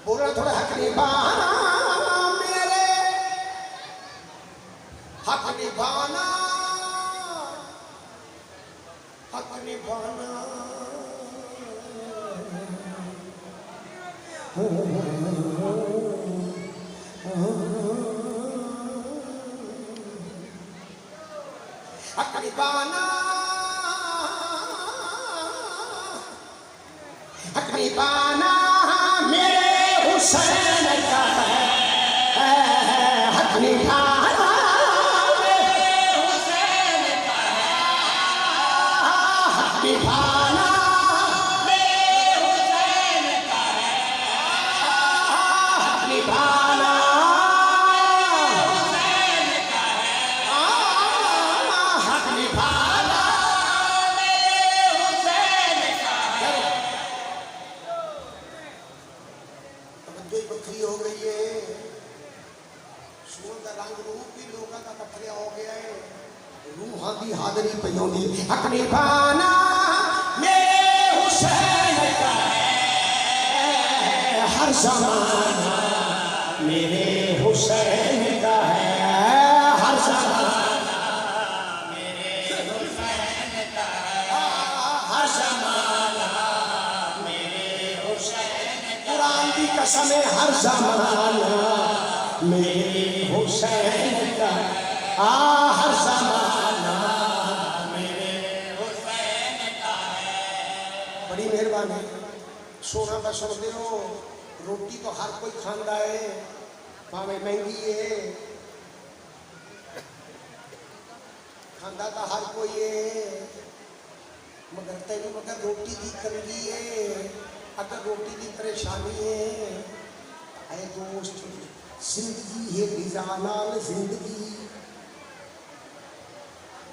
बोला थोड़ा हक निभाना मेरे, हक निभाना, हक निभाना। हक निभाना, हक निभाना मेरे हुसैन का है, हक निभाना मेरे हुसैन का है, हक निभाना मेरे हुसैन का है, हक निभाना हुसैन का है, हक निभाना मेरे हुसैन का है। तवज्जो बखरी हो गई है, सूरत का रंग रूप भी लोगों का बखरिया हो गया है, रूहां दी हाज़री पई होंदी। हक निभाना मेरे हुसैन का है, हर ज़माना मेरे हुसैन का है, हर ज़माना मेरे हुसैन का है, हर ज़माना मेरे हुसैन का। कुरान की कसम है, हर ज़माना मेरे हुसैन का, हर ज़माना मेरे हुसैन का है। बड़ी मेहरबानी। सोना का सुनते हो, रोटी तो हर कोई खांदा है, भावें महंगी है, खांदा तो हर कोई है, मगर तेनू मगर रोटी की तंगी है, अगर रोटी की परेशानी है, ऐ दोस्त जिंदगी है गिज़ा नाल जिंदगी,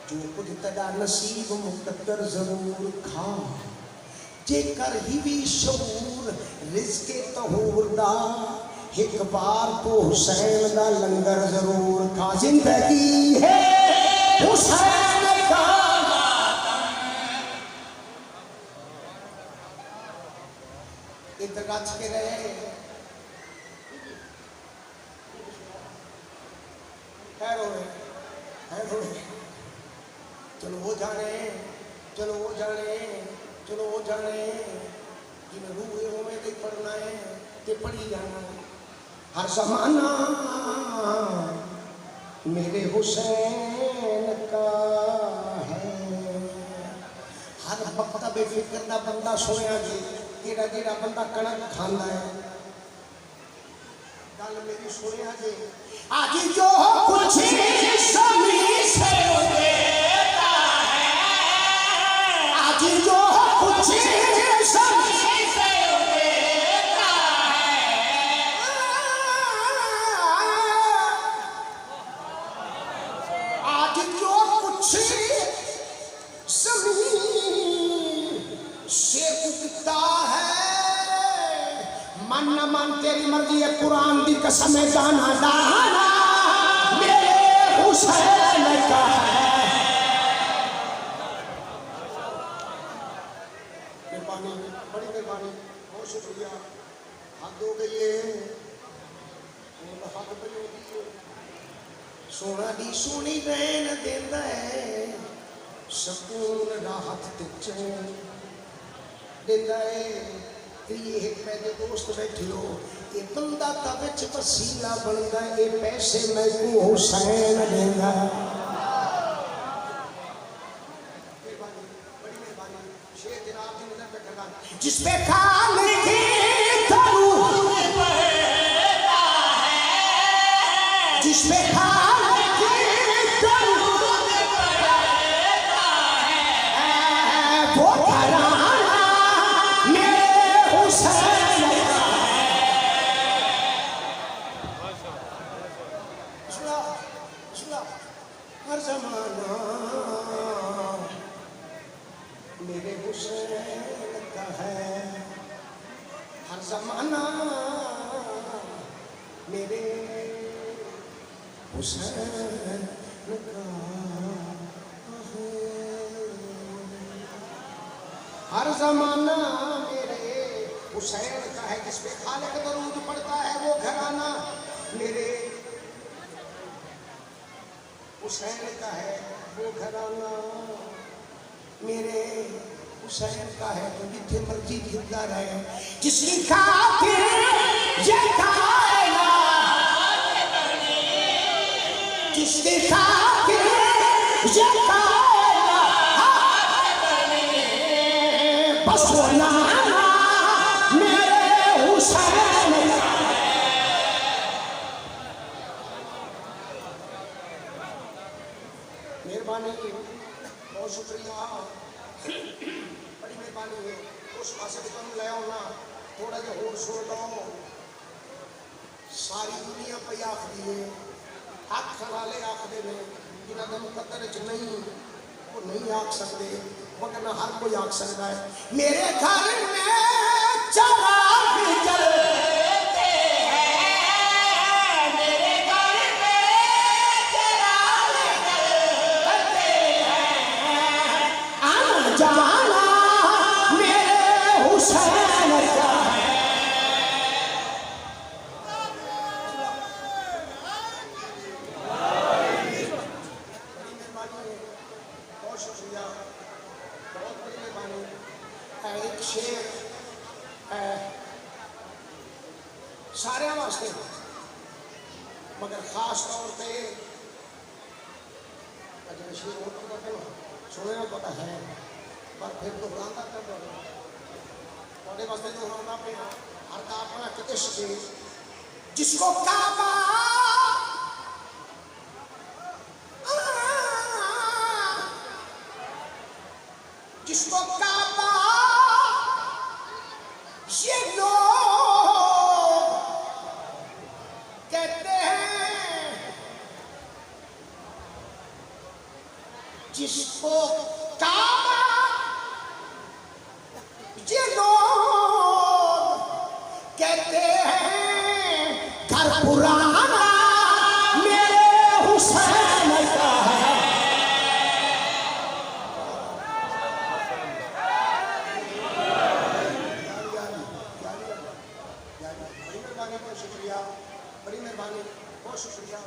जो कुछ तेरा नसीब मुकद्दर जरूर खा, जेकर ही भी शऊर रिज़्क़े तहूर दा, एक बार तो हुसैन दा लंगर जरूर खा। जिंदगी है हुसैन का इधर गच के रहे चलो वो जाने, चलो वो जाने, चलो वो जाने, जिन्हें रूह हो में नहीं पढ़ना है कि पढ़ी जाना है। हर ज़माना मेरे हुसैन का है, हर वक्त बेफिक्र दा बंदा सुनिया जी, जेड़ा जेड़ा बंदा कणक खांदा है, गल मेरी सुनिया जी, आज जो कुछ ज़मीन से देता है, आज जो कुछ ज़मीन से देता है, आज जो कुछ ज़मीन से उगता है, मन न मन तेरी मर्जी है, कुरान की कसम है, दाना दाना मेरे हुसैन का है। मेहरबानी, बड़ी मेहरबानी, बहुत शुक्रिया। हद हो गई है, हद बड़ी हो गई है। सोना दी सोनी रहन देंदा है, सकून राहत ते चैन देंदा है। ये एक मेरे दोस्त बैठे हो, ये बंदा ता विच वसीला बनदा है, ये पैसे मैनू हुसैन देंदा। बड़ी मेहरबानी, शेर जनाब दी नज़र पे करना, जिस पे खालिक तरूह पैदा है, जिस पे खालिक तरूह पैदा है, वो घराना मेरे हुसैन का है। हर ज़माना मेरे हुसैन का है, हर ज़माना मेरे हुसैन का है, हर ज़माना मेरे हुसैन का है, जिस पे खालिक दरूद पड़ता है वो घराना मेरे हुसैन का है, वो घराना मेरे हुसैन का है। तो जिथे मर्जी जिंदा रहे, जिसकी खातिर ये कायनात, जिसकी खातिर ये कायनात बस वो नाना मेरे हुसैन का है। मेहरबानी, बहुत शुक्रिया, बड़ी मेहरबानी है। उस पास भी तुम ले आओ ना, थोड़ा जिहा होर सुन लो। सारी दुनिया पई आखदी है, हक वाले आखदे ने, जिन्हां दा मुकद्दर च नहीं वो नहीं आख सकते, वरना हर कोई आख सकता है। मेरे घर में चराग जलते हैं, मेरे घर में चराग जलते हैं, आना जाना मेरे हुसैन का है। बहुत शुक्रिया, बहुत बड़ी मेहरबानी। एक शेर सारे वास्ते, मगर खास तौर पर अजय शेर हो तो सुने ना पता है, पर फिर दोहराता कर थोड़े वास्ते दोहराना पे हर का अपना एक इश्क है, जिसको काबा जिसको काबा ये लोग कहते हैं, जिसको काबा ये लोग कहते हैं, घर पुराना मेरे हुसैन का है। बहुत शुक्रिया, बड़ी मेहरबानी, बहुत शुक्रिया,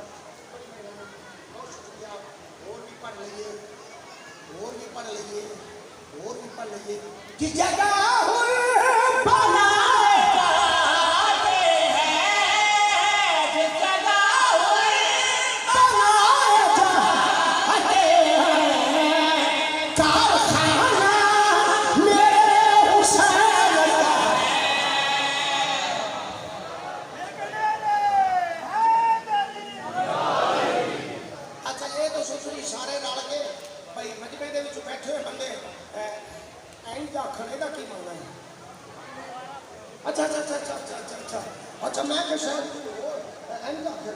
बड़ी मेहरबानी, बहुत शुक्रिया। और भी पढ़ लीजिए, और भी पढ़ लीजिए, और भी पढ़ लीजिए। कि जगह बनाते हैं, जिस जगह बनाते हैं, कारखाना मेरे हुसैन का है। सारे रल के भाई मजमे दे विच बैठे हुए बंदे इंज आखण इहदा की माना है? अच्छा अच्छा अच्छा अच्छा अच्छा अच्छा अच्छा अच्छा, मैं कि शायद इंज आखण,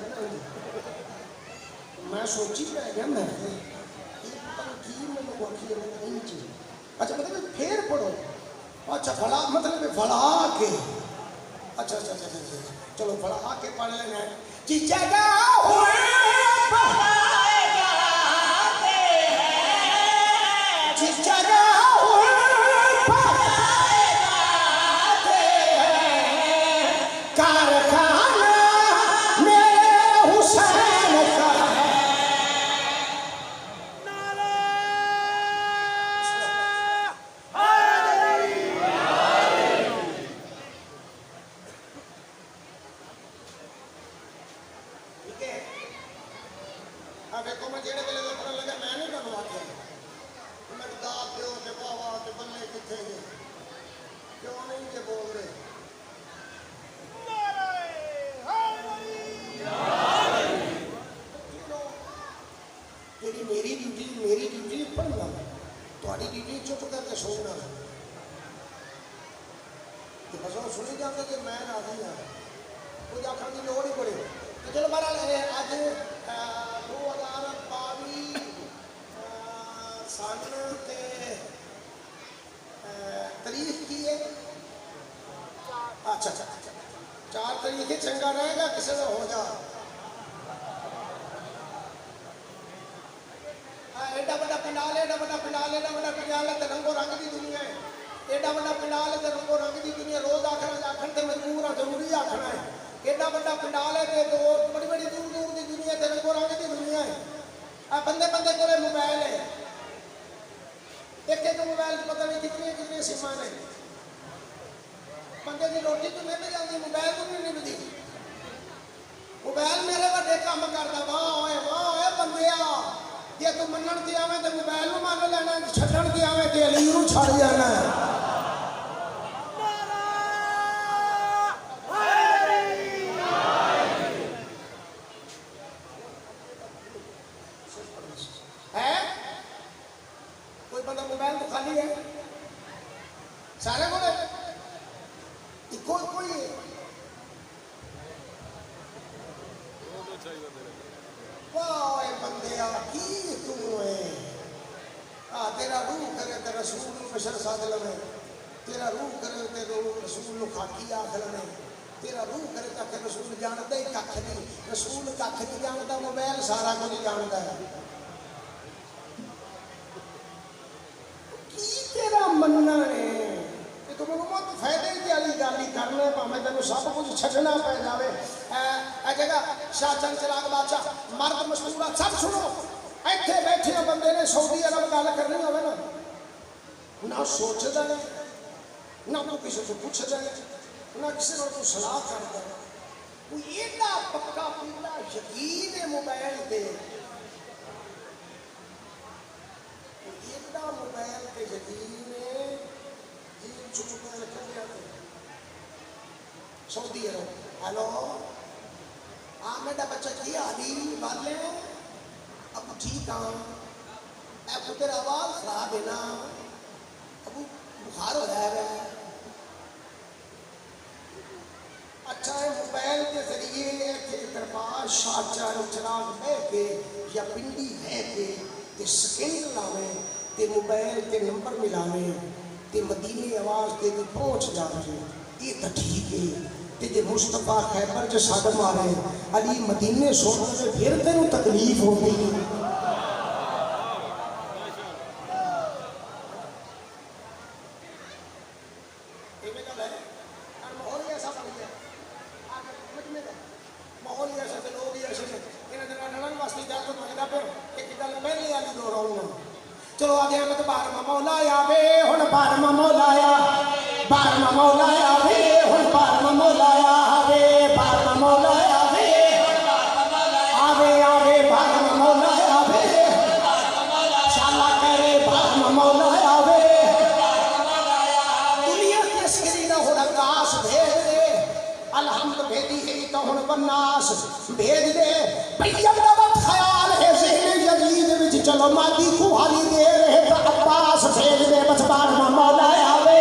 मैं सोची पै गया, मैं पता नहीं की मैनूं आखी इंज। अच्छा मतलब फिर पढ़ो, अच्छा फला मतलब फला के, अच्छा अच्छा अच्छा अच्छा, चलो फला के पढ़ लेना। कि जगह जिस जगह कारखाना मेरे हुसैन का है। ठीक है, अब देखो मैं जेड़े वेले का पता लगा, मैं नहीं तुहानूं आख्या मैं दाब दो के बाबा के बल्ले किथे गए, क्यों नहीं ये बोल रहे? मेरी ड्यूटी पढ़ना, थोड़ी ड्यूटी चुप करके सुनना। बस सुनी जाता कि मैं राजी हाँ, कुछ आखने की लोड़ ही पड़े। तो चलो बहरहाल अज 2022 सन ते तारीख की है, अच्छा अच्छा 4 तारीख चंगा रहेगा, किसी का हो जा। एडा बड़ा पंडाल, एडा बड़ा पंडाल, एडा बड़ा पंडाल है, रंगो रंग की दुनिया है, एडा बड़ा पंडाल है, रंगो रंग की दुनिया। रोज आखर आखना है एडा बड़ा पंडाल है ते दो बड़ी बड़ी दूर दूर की दुनिया तेरे को रंग की दुनिया है आ बंदे बंदे को मोबाइल है एक एक मोबाइल पता नहीं कितनी कितनी सीमा ने बंदे की रोटी तो मिल जाती मोबाइल तो नहीं मिलती मोबाइल मेरे बड़े काम करता वाह बंदे जे तू मनण ते आवे तो मोबाइल नूं मान लेना छड्डण ते आवे ते अली नूं छड़ जाना है कोई बंदा मोबाइल तो खाली है सारे को कोई वाह बंदे की तू है तेरा रूह करे ते रसूल बशर साध लवे तेरा रूह करे ते रसूल खाकी आख लवे तेरा रूह करे तक रसूल जानता ही कख नहीं रसूल कख नहीं जानता मोबाइल सारा कुछ जानता है की तेरा मनना है तो बहुत फायदे वाली गल ही करना भावें तेन सब कुछ छड्डना पै जाए जगह शाहजहां चिराग बादशाह मर्द मशहूर सब सुनो इत्थे बैठे बंदे ने सऊदी अरब गल करनी होवे ना सोचदा है ना तो किसी को पुछदा है ना किसी को सलाह करता है कोई एडा पक्का पूरा यकीन है मोबाइल पे एडा मोबाइल पे यकीन है सऊदी अरब हेलो हाँ मेरा बच्चा की हाली वाले अब ठीक हाँ अब तेरा आवाज खराब है ना अब बुखार हो रहा है अच्छा है मोबाइल के जरिए दरबार शाहजहां चिराग बह के या पिंडी बह के स्कैन लावे ते मोबाइल के नंबर मिलावे ते मदीने आवाज ते पहुंच जावे ये तो ठीक है ते जे मुस्तफा खैबर च सद मारे अली मदीने सोने से फिर तेनू तकलीफ होगी चलो आगे मत बारहवां मौला आवे हुण बारहवां मौला बारहवां मौला आवे हुण बारहवां मौला आवे बारहवां मौला आवे आवे आवे बारहवां मौला आवे शाला करे बारहवां मौला आवे दुनिया के सिरी दा हुण आकाश भेज दे अलहम्द भेदी है तो हुण बनास भेज दे भैया दा वक्त ख्याल है ज़हन यजीद विच चलो मादी खुहाली दे रहे तो अब्बास भेज दे बस बारहवां मौला आवे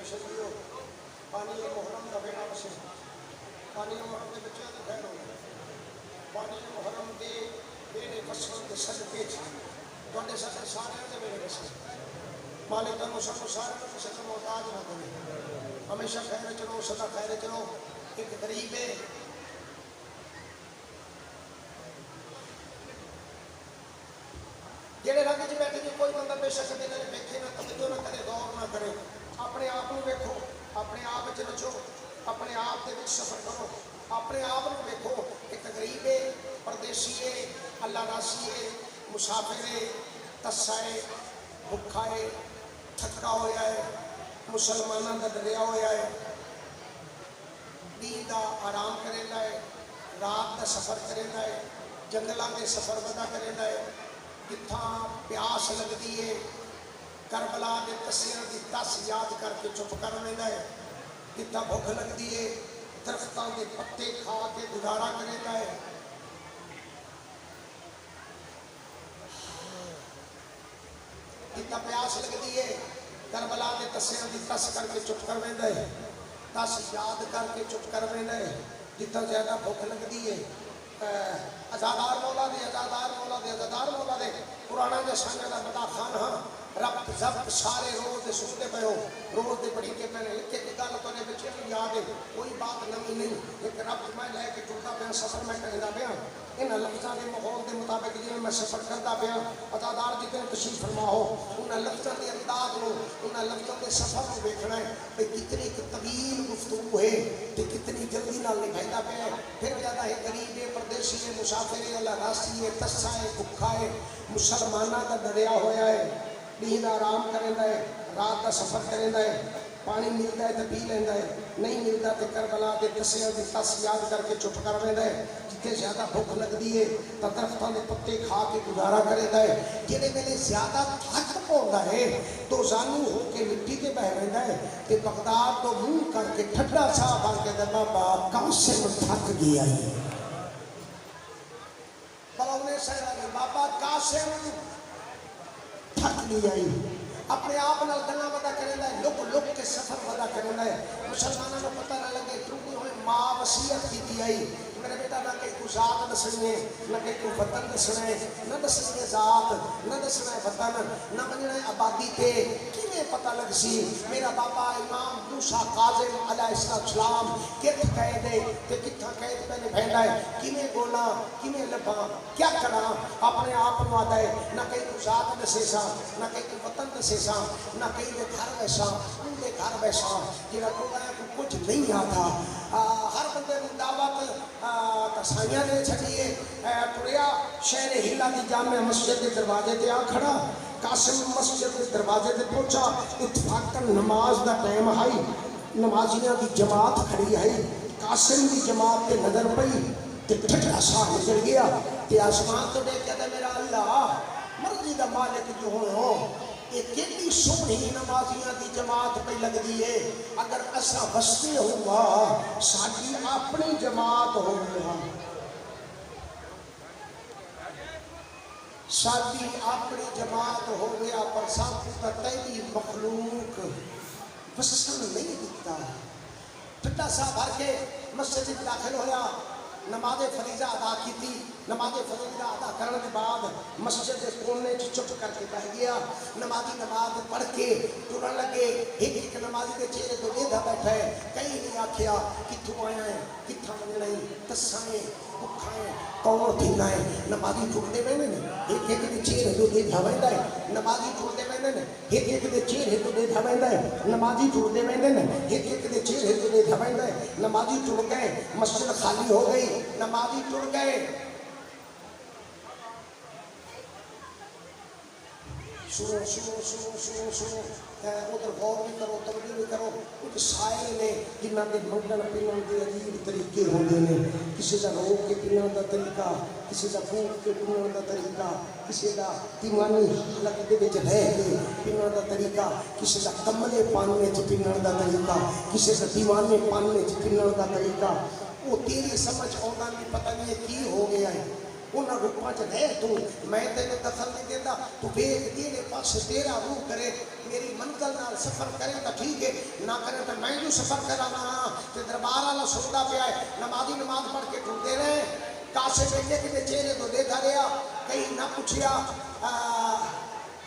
शरीरो पानी मुहर्रम का बेड़ा बसे पानी मुहर्रम के बच्चों की खैर हो पानी मुहर्रम के बेड़े बसन के सदके थोड़े सदर सारे के बेड़े बसे मालिक का मुसल्लो सारे को किसी का मोहताज ना करे हमेशा खैर चलो सदा खैर चलो एक गरीब है जेड़े रंग च बैठे जी कोई बंदा बेशक मेरे वेखे ना तवज्जो ना करे गौर ना करे अपने आप को वेखो अपने आप च रचो अपने आप के सफर करो अपने आप को वेखो एक गरीब है परदेसी है अल्लाह रासी है मुसाफिर है तस्सा है भुखा है थका होया है मुसलमानों का डरिया होया है दिन का आराम करेंदा है रात का सफर करेंदा है जंगलों के सफर बदा करेंदा है जिथा प्यास लगती है करबला के तस्वीर की तस याद करके चुप कर लेंदा है जिथा भुख लगती है दरख्तों के पत्ते खा के गुजारा करेंदा है जिथा प्यास लगती है करबला के तस्वीर की तस करके चुप कर लेंदा है तस याद करके चुप कर लेंदा है जिथा ज्यादा भुख लगती है अजादार मौला दे अजादार मौला दे अजादार मौला दे पुराना जसाना का बड़ा खान हाँ रब्त जब्त सारे रोज दे सुनते पे हो रोज दे पढ़ी के मैंने लिखे की गल तो बच्चे को याद है कोई बात नवी नहीं एक रब्त मैं लैके टुरदा पाया सफर मैं करदा पाया इन लफ्ज़ों के माहौल के मुताबिक जिवें मैं सफर करता पाया अजादार जितने तशरीफ फरमा हो उन्हें लफ्ज़ों के अंदाज को उन्हें लफ्ज़ों के सफर को देखना है भाई कितनी तवील गुफ्तगू है तो कितनी जल्दी नाल निभाता पाया फिर ज़्यादा है गरीब है परदेसी है मुसाफिर है अल्लाह रासी है तस्सा है भुखा है मुसलमाना का डरिया होया है दिन आराम करेंदा है रात का सफर करेंदा है पानी मिलता है तो पी लेंदा है नहीं मिलता तो करबला के तस्सियां की तस याद करके चुप कर लेंदा है जिथे ज्यादा भुख लगती है तो दरख्तों के पत्ते खा के गुजारा करेंदा है जिहड़े वेले ज्यादा थक पौंदा है तो जानू होके मिट्टी ते बह रहिंदा है ते बगदाद तो मुंह करके ठंडा साह बन के ते बाबा कासिम थक गया है बलौने से बाबा कासिम थक गया है अपने आप नाल गल्लां वदा करेंदा है लुक लुक के सफर वदा करेंदा है मुसलमानों को पता ना लगे क्योंकि हुए मां वसीयत की आई मेरे बेटा ना कहीं को जात दसनी है ना कहीं को वतन दसना है ना दसनी है जात ना दसना है वतन ना मनना है आबादी पे किवें पता लग सी मेरा बाबा इमाम मूसा काज़िम अलैहिस्सलाम कित कह दे ते किथा कैद पे निभैंदा है किवें बोला किवें लभा क्या करा अपने आप को आदा है ना कहीं को जात दसे सा ना कहीं को वतन दसे सा ना कहीं के घर वैसा उनके घर वैसा जिहड़ा को कुछ नहीं आता हर बंदे की दावत तसाइयां ने छड़िए टुरिया शहर हिला की जामे मस्जिद के दरवाजे ते आ खड़ा कासिम मस्जिद के दरवाजे ते पहुंचा इत्तफाकन नमाज का टाइम आई नमाजियां की जमात खड़ी है कासिम की जमात ते नजर पई ते ठठा सा निकल गया ते आसमान तो देख के मेरा अल्लाह मर्जी का मालिक जो हो ये कितनी सोहनी नमाजियां की जमात पे लगती है अगर असा बसते होगा साडी अपनी जमात हो साडी अपनी जमात हो गया पर साथ तैली मखलूक वसन नहीं दिता ठट्टा सा भर के मस्जिद दाखिल होया नमाज फरीजा अदा की थी नमाज फरीजा अदा करने के बाद मस्जिद के कोने चुप करके बह गया नमाजी नमाज पढ़ के तुरन लगे एक एक नमाजी के चेहरे तो वेधा बैठा है कहीं नहीं आख्या कितों आया है कितना मंगना है तस्साए भुखा है कौन थीना है नमाजी जुड़ते मैंने एक एक के चेहरे तो वेधा बैठा है नमाजी जुड़ते मैंने एक एक के चेहरे तो वेधा बैठा है नमाजी जुड़ते मैंने एक एक के चेहरे तो वेधा बैठा है नमाजी जुड़ गए मस्जिद खाली हो गई नमाजी जुड़ गए सुनो सुनो सुनो सुनो सुनो उधर गौर भी करो तवज्जो भी करो कुछ सायल ने जिन्हों के मंगन पीने के अजीब तरीके होंगे ने किसी का रोक के पीने का तरीका किसी का फूक के पीने का तरीका किसी का दीवानी हालत के रह के पीने का तरीका किसी का कमले पाने च पीने का तरीका किसी का दीवाने पाने च पीने का तरीका वो तेरी समझ आना नहीं पता नहीं की हो गया है उन्होंने रूपों च रह तू, मैं तेन दखल नहीं देता। तू वेख तेरे पास तेरा रूह करे, मेरी मंजिल नाल सफर करे तो ठीक है, ना करे तो मैं जो सफर करा ना। तो दरबार वाला सुनता पिया है, नमाजी नमाज पढ़ के टूटते रहे। कासे बेटे के चेहरे तो देखा गया, कहीं ना पूछिया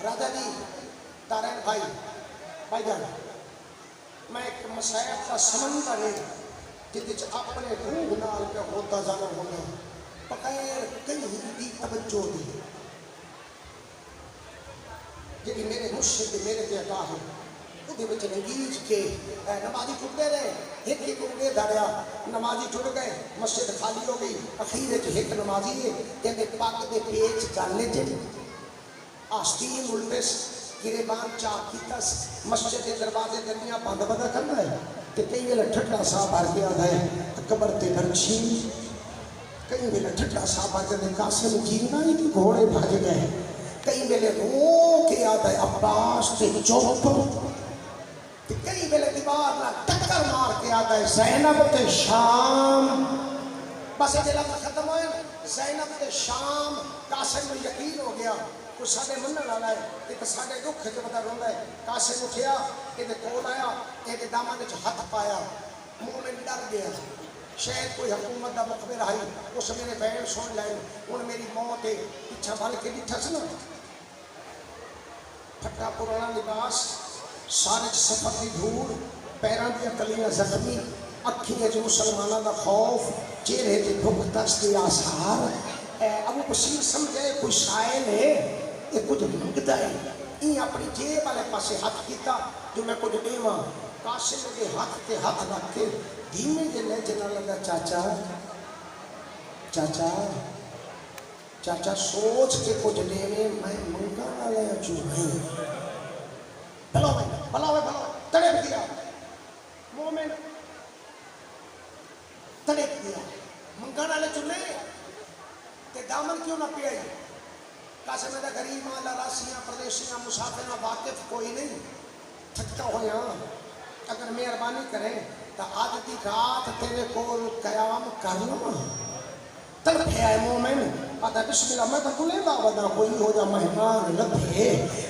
राजा जी तारन भाई जान, मैं एक मसैब का समंदर है जिद अपने रूह नाल पे होता जाना होगा, बगैर कहीं भी तवज्जो दी जी मेरे मुर्शिद मेरे पे अता है। नंगीज के नमाजी टुटते रहे, एक एक उंगली धरिया, नमाजी टुट गए, मस्जिद खाली हो गई। अखीर एक नमाजी है कहते पग के पेच गाले च आस्तीन उल्टे गिरेबान चाक की मस्जिद के दरवाजे दरमिया बंद बंद करना है। तो कई वेले ठट्ठा साहब भर के आता है अकबर ते बर्छी, कई वेले ठट्ठा साहब भर के कासिम जीना ही घोड़े भज गए, कई वेले रो के आता है अब्बास ते चुप, कई वेले दीवार ना टक्कर मार के आता है ज़ैनब ते शाम। बस ये लफ्ज़ खत्म होए ज़ैनब ते शाम। कासिम में यकीन हो गया कुछ साडे मनण वाला है, एक साडे दुख च पता रोंदा है। कासिम उठिया इहदे कोल आया, इहदे दामन च हथ पाया, मोमिन डर गया शायद कोई हुकूमत का मुखबिर आई, उस मेरे बैन सुन लैन, हुण मेरी मौत है। पिछा बल के डिठा सी ना, फटा पुराना लिबास, सारे सफर की धूड़, पैरों दी तलियां जख्मी, अखियां च मुसलमानों का खौफ, चेहरे से दुख दस के आसार। अबू बशीर समझे कोई शायल है, ये कुछ मंगता है। ये अपनी जेब वाले पासे हाथ किया जो मैं कुछ देवा। कासिम के हाथ से हाथ रख के धीमे जे लहजे नाल लगा चाचा चाचा चाचा सोच के कुछ देवे, मैं मंगा वाला चू नहीं। भला भला तड़प दिया मोमिन, तड़प दिया मंगण वाले चूल्हे ते दामन क्यों ना पिया। कासिम दा गरीब आला रासियां परदेसियां मुसाफिर वाकिफ कोई नहीं, थकता होया अगर मेहरबानी करे तो अज की रात तेरे कोल कयाम कर लवा। तड़प है मोमिन, पता बिस्मिल्लाह मैं तो बुलेगा बदा कोई हो जा मेहमान लभे,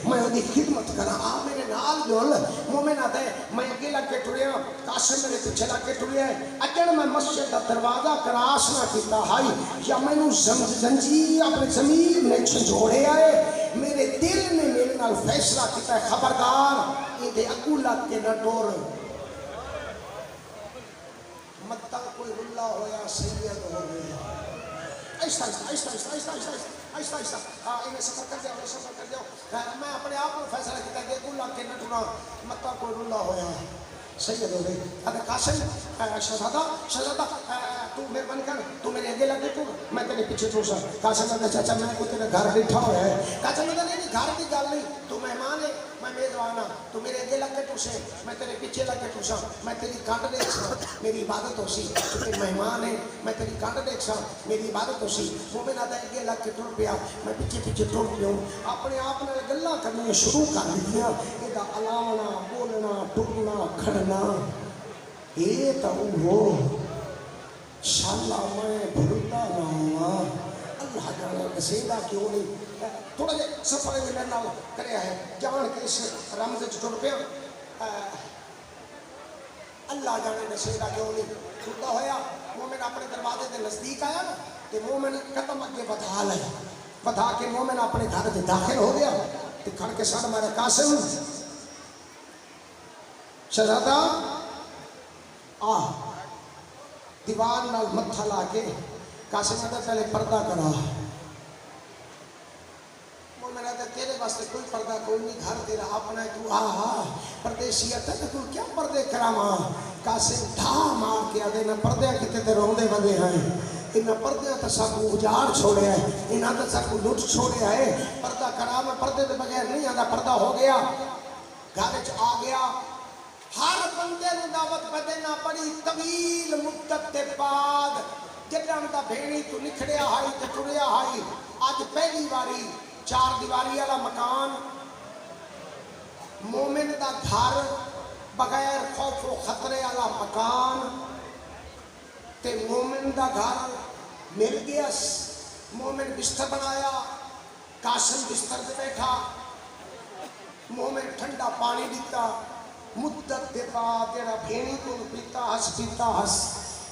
मैं उसकी खिदमत करा, आ मेरे नाल जुल। मोमिन आता है मैं अगे लग के टुरिया, कासिम मेरे पीछे लग के टुरिया। अगर मैं मस्जिद का दरवाजा क्रॉस ना किया हाई या मैनू जंजीर अपने जमीर ने झंझोड़े आए, मेरे दिल ने मेरे नाल फैसला किया खबरदार ये अगू लग के न टोर। मत्ता कोई रुल्ला होया सैयद हो गया। ऐसा इन्हें सफर कर जाओ मैं अपने आप को फैसला किया कि अगू लग के न टुरा, मत्ता कोई रुल्ला होया सैयद हो गई। अरे कासिम शहजादा तू मेहरबानी कर, तू मेरे आगे लग तू मैं तेरे पीछे टूर सा। कासिम कहता चाचा मैं कोई तेरे घर बैठा हुआ है। कासिम कहता नहीं घर की गल नहीं, तू मेहमान है मैं मेजबान हाँ, तू मेरे आगे लग के टूसे मैं तेरे पीछे लग के टूसा, मैं तेरी कंड देख सा मेरी इबादत हो सी। तू तेरी मेहमान है मैं तेरी कंड देख सा मेरी इबादत हो सी। मोमिन आदा अगे लग के टुर पिया, मैं पीछे पीछे टुर पिया, अपने आप ने गल्लां करनियां शुरू कर दित्तियां। इहदा अलावना बोलना टुरना खड़ना ये तो वो शाला मैं भूलता ना हुआ। अल्लाह जाने नसीबा क्यों नहीं थोड़ा जे सफर मेरे नाल करया है जान के इस रमज च टुर पिया। अल्लाह जाने नसीबा क्यों नहीं टुरदा होया। मोमिन अपने दरवाजे के नजदीक आया ना तो मोमिन कदम अगे बढ़ा लिया, बढ़ा के मोमिन अपने घर में दाखिल हो गया। तो खड़ के सड़ मारे कासिम शहजादा आ दीवार नाल मत्था ला के कासिम ने पहले पर्दा करा। मेरा तो तेरे वास्ते कोई पर्दा कोई नहीं, घर तेरा अपना है, तू आ परदेसियत है तू क्या पर्दे करावा। कासिम ढा मार के आदे ना पर्दे कितने ते रोंदे बंदे हैं, इन्हें पर्दे तो सब उजाड़ छोड़े है, इन्हें तो सब लुट छोड़े है। पर्दा करा मैं पर्दे के बगैर नहीं आता, पर्दा हो गया घर च आ गया। हर बंदे को दावत बदेना पड़ी तवील मुद्दत के बाद जदन का भेड़ी तू निखड़िया हाई तो टुरिया हाई। अज पहली बारी चार दीवारी वाला मकान मोमिन का घर बगैर खौफो खतरे वाला मकान ते मोमिन का घर मिल गया। मोमिन बिस्तर बनाया, कासिम बिस्तर पे बैठा, मोमिन ठंडा पानी दिता। मुद्दत के बाद जरा भेणी को पीता हस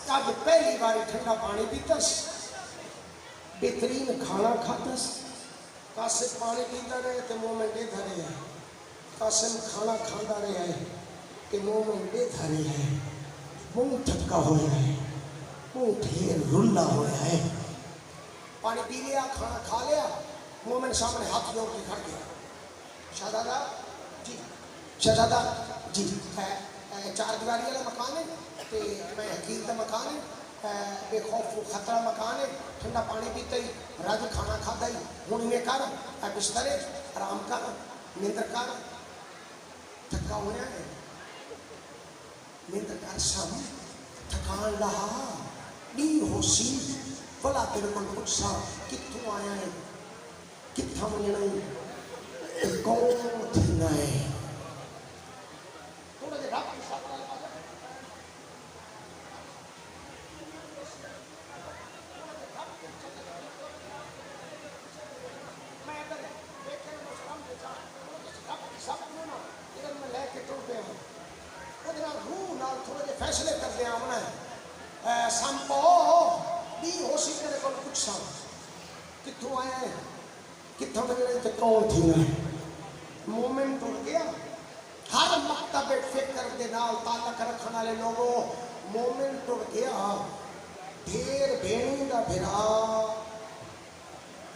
अज पहली बारी ठंडा पानी पीतस, बेहतरीन खाना खातस। कासिम पानी पीता रहे तो मोमिन बेधा रहा है, कासिम खाना खाता रहा है कि मोमिन बेधा रहा है। मुँह थका होया है, मुँह ढेर रुला होया है। पानी पी लिया, खाना खा लिया, मोमिन सामने हाथ जोड़ के खड़ गया। शहजादा जी, शहजादा जी, चार दीवारी वाला मकान है, तो मैं हकीम का मकान है, बेखौफ खतरा मकान है। ठंडा पानी पीते ही, रज खाना खाता ही, हूँ इन्हें कर बिस्तर आराम कर, नींद कर, थका होया है, नींद कर सम, थकान लहा नी होसी। भला तेरे को पूछा कितों आया है, कितना वजना है, कौन थीना है। थोड़ा जिहा रब फैसले करते आना है। संपो दी होशी तेरे को पूछा कितों आया है, कितों वजना कौन थीना है। मोमिन टुट गया। हर मकतब फिक्र के नाल ताल्लुक रखने वाले लोगों, मोमिन टुट गया। ढेर भेणी का भिरा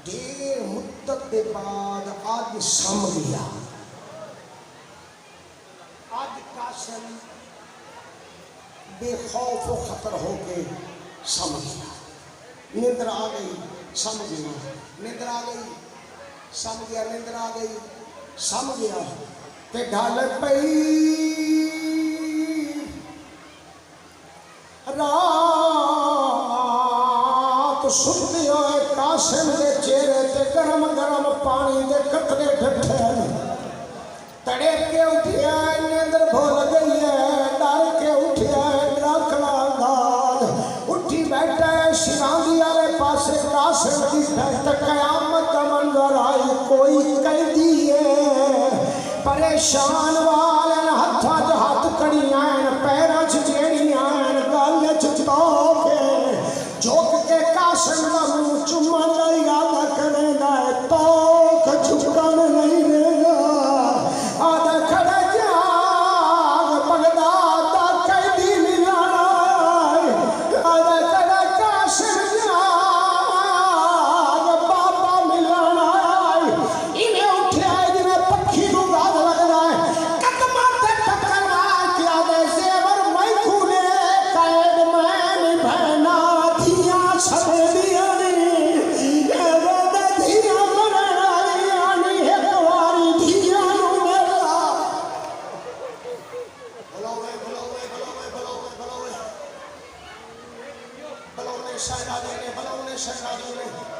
ढेर मुद्दत के बाद अज सम गया। अज कासिम बेखौफ खतर होके सम गया। निंद्र आ गई, सम गया, निंद्र आ गई, सम गया, निंद्र आ गई, सम गया। ते ढल पई रात, सुते होए कासिम के चेहरे ते गरम गरम पानी के कतरे डठे। तड़े के उठिया, नींद्र भूल गई है, डर के उठिया, रखला गाल उठी बैठा है। शिरांदी वाले पासे कासिम की बैठ, कयामत का मंजर आई। कोई कैदी है परेशान वाले हथा च हथ कड़ियां, पैरों च जेड़ियां, गल च तोक झुक के कासिम का मुंह चुमन का इरादा करेगा, तोक झुकन नहीं देगा। आधा खड़ा जाग बगदाद का कैदी मिलाना, आधा खड़ा कासिम जाग बाबा मिलाना। इन्हें उठा जिन्हें पक्षी को गाद लगना है, कदमा ते टक्कर मार के आधे जेवर मैं खूने कैद मैं बहना थिया सब दिया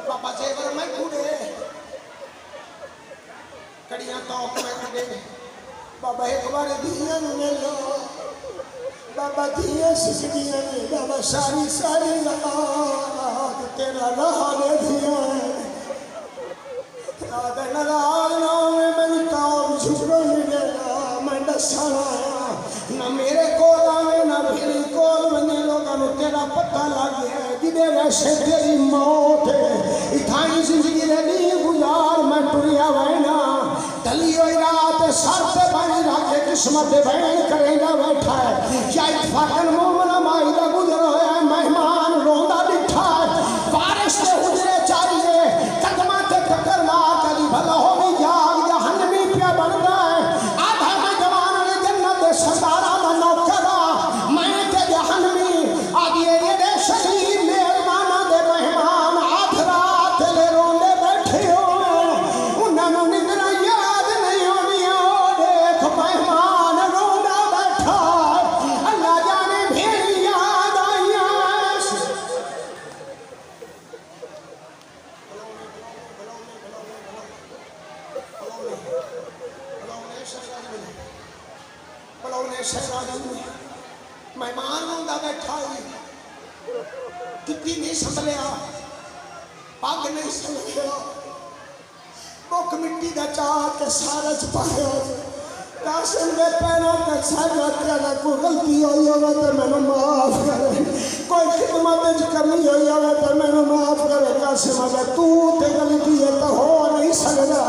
बाबा जेवर मैं खूने कड़ियां तोक में खड़े। बाबा एक बार दिया ने लो, बाबा दिया सिसदियां ने, बाबा सारी सारी रात तेरा रहा ने दिया। आदे नाराज ना में मैं ताब झुकन मिलेगा, मैं दसाना न मेरे कोल आवे न फिर कोल बने। लोगों को तेरा पता लग गया जिदे वैसे तेरी मौत है। इथाई जिंदगी रही गुजार मैं टुरिया वैना, ढली हुई रात सर पे बनी रखे किस्मत बैन करेगा बैठा है। क्या इतफाकन मोमना माई का गुजर होया है, मेहमान रोंदा दिखा है। बारिश के उजरे चाहिए, कदमा ते टक्कर मार कभी भला हो भी जाग जहन्नमी पे बनना है। आधा में जवान ने जन्नत दे सरदारा दा नौकरा, मैं ते जहन्नमी आदि ये शहीद मेहमाना दे मेहमान। आध रात ले रोंदे बैठे हो, उन्होंने निद्रा याद नहीं होनी। देख मेहमान रोंदा बैठा, अल्लाह जाने भेड़ी याद आइया। मेहमान रोंदा बैठा, कितनी नहीं संभलिया। पग नहीं समझो मुख मिट्टी का चाह के सारे च पाया कासिम के पैरों ते सागा तेरा कोई गलती हुई हो तो मैंने माफ करे कोई खिदमत कमी हुई हो तो मैंने माफ करे कासिम अगर तू ते गलती है तो हो नहीं सकता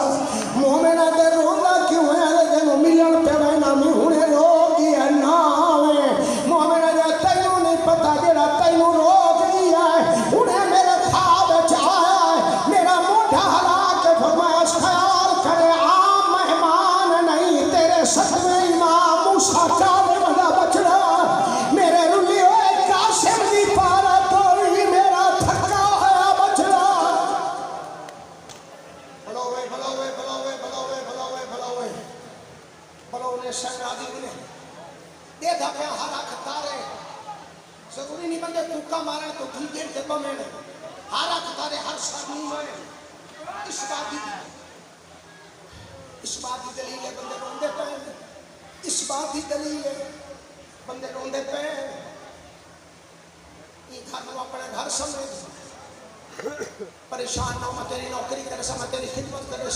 मोमेना ते रोंदा क्यों है तेन मिलन पे मैना मैं हुणे रोक गया ना आवे मोमेना जा तैनू नहीं पता जेड़ा तैनू रोक दिया है हुणे मेरे ख्वाब च आया है मेरा मोढा हला के फरमाया ख्याल करे आम मेहमान नहीं तेरे सतवें इमाम मूसा चावे वाला बचड़ा मेरे रुली हुए कासिम दी पारा तोड़ी मेरा थका होया बचड़ा बलोवे बलोवे बलोवे बलोवे बलोवे बलोवे बलोवे शहनादी ने देखा पे हरा खतारे जरूरी नहीं बंदे तुक्का मारे तो ठीक देर से बमें हारा खतारे हर शादी में इस बात की दलील है बंदे रोंदे पे इस बात की दलील है बंदे रोंदे पे ये घर को अपने घर समझ परेशान ना हो तेरी नौकरी करे समय तेरी खिदमत करे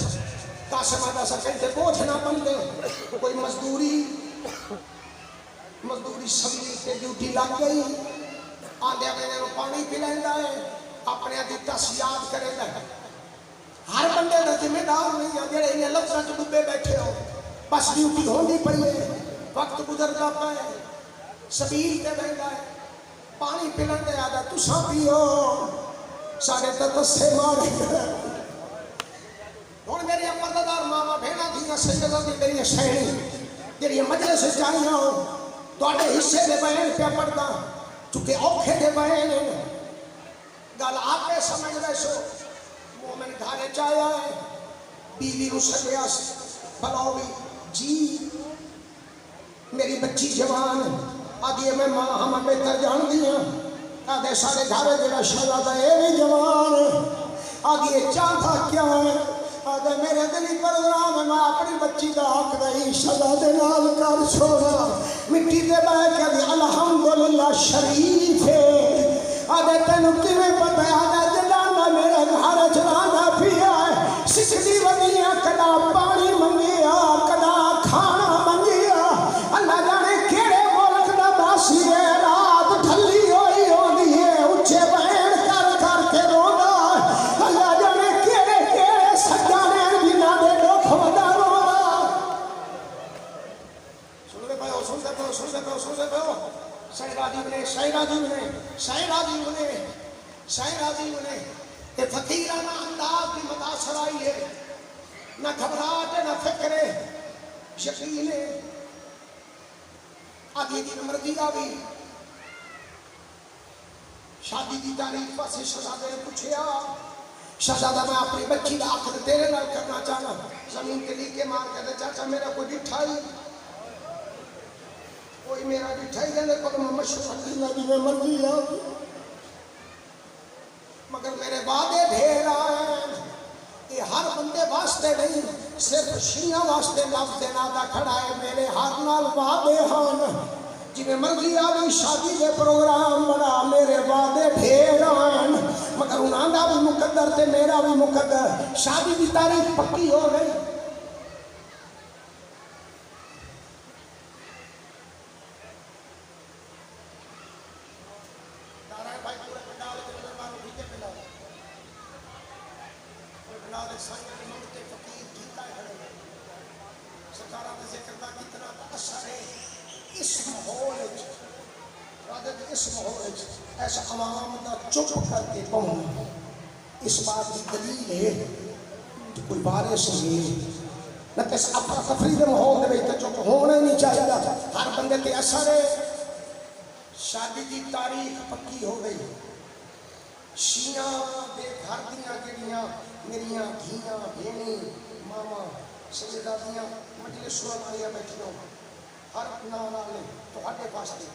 काशिम आदा सकते बोझ ना बन दे कोई मजदूरी सभी पे ड्यूटी लग गई आंदे मेरे को पानी पिलांदा है अपने दी तस याद करेगा हर बंदे का जिम्मेदार नहीं है जेड़े इन लफ्ज़ां च डुबे बैठे हो बस ड्यूटी होनी पई है वक्त गुजरता पे सबील ते बंदा है पानी पिलन दे आदा तुसा पियो साडे ते तस्से मारे हुण मेरे पर्दादार मामा भेणा थी सैयदा दी तेरी शैली जेड़ी मजलिस च आईयां तुहाडे हिस्से दे बयान पे पढ़दा चुके औखे दे बयान गल आपे समझ बैसो मोमिन घरे च आया है बीवी को सदया भलाओ भी जी मेरी बच्ची जवान आदि मैं मां हम बेहतर जानती हाँ आदे सारे घर जरा शहजादा ये भी जवान आदि चाहता क्या है आदे मेरे दिली प्रोग्राम मैं अपनी बच्ची का हक दई शहजादे नाल कर छोड़ा मिट्टी दे बह के अल्हम्दुलिल्लाह शरीफ है आदे तेन किवें पता आदे जलाना मेरे घर चलाना पिया है सिकदी वदियां कदा पानी मंगिया कदा खाना मंगिया अल्लाह जाने केड़े मुल्क दा बासी है रात ढली होई होंदी है उच्चे बहन कर कर के रोंदा अल्लाह जाने केड़े केड़े सजाने जिन्हां दे दुख वदा रोंदा सुनदे पाओ शायराजी ने ये फकीराना अंदाज की मुतासर आई है न घबराहट न फिक्र यकीन आदि की मर्जी आ भी शादी की तारीख पास शहजादे ने पूछा शहजादा मैं अपनी बच्ची का आखिर तेरे नाल करना चाहना जमीन के लीके मार कर चाचा मेरा कोई डिठाई कोई मेरा डिठाई देने को मशवरा करना भी मर्जी आ मगर मेरे वादे ढेर आए ये हर बंदे वास्ते नहीं सिर्फ शिया वास्ते लफ्ज़ देना दा खड़ा है मेरे हर नाल वादे हैं जिवें मर्जी आवी शादी के प्रोग्राम बना मेरे वादे ढेर आए मगर उन्हां दा भी मुकद्दर ते मेरा भी मुकद्दर शादी की तारीख पक्की हो गई ऐसा अवाम का चुप करके पहुंच इस बात की दलील है कि कोई बारिश नहीं न तो अपना तफरी के माहौल में चुप होना ही नहीं चाहिए हर बंदे के असर है शादी की तारीख पक्की हो गई शिया के घर दियाँ जड़ियाँ मेरिया धीयाँ भेणी मामा सजेदादियाँ मजलिस वालियाँ बैठिया हर नाम वाले तो वास्ते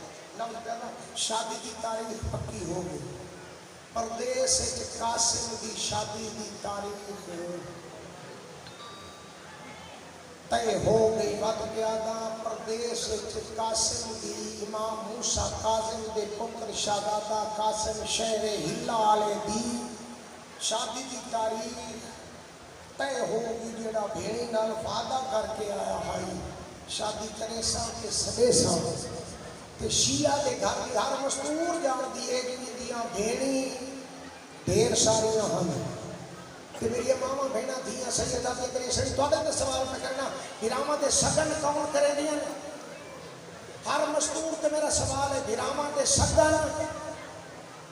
शादी की तारीख पक्की हो गई परदेस कासिम की शादी की तारीख तय हो गई वत ज्यादा परदेस कासिम की इमाम मूसा काजिम के पुत्र शहजादा कासिम शहर हिला वाले दी शादी की तारीख तय होगी जेड़ा भेड़ी नाल वादा करके आया भाई शादी करे सा के सबे सा ते शिया के घर की हर मस्तूर जानती है कि इंदियां भेड़ी ढेर सारियां हैं ते मेरी मामा बहना धियां सैयदा ते करेशनी तोड़े ते सवाल पे करना विरामा दे सगन कौन करे दियां हर मस्तूर ते मेरा सवाल है विरामा दे सगन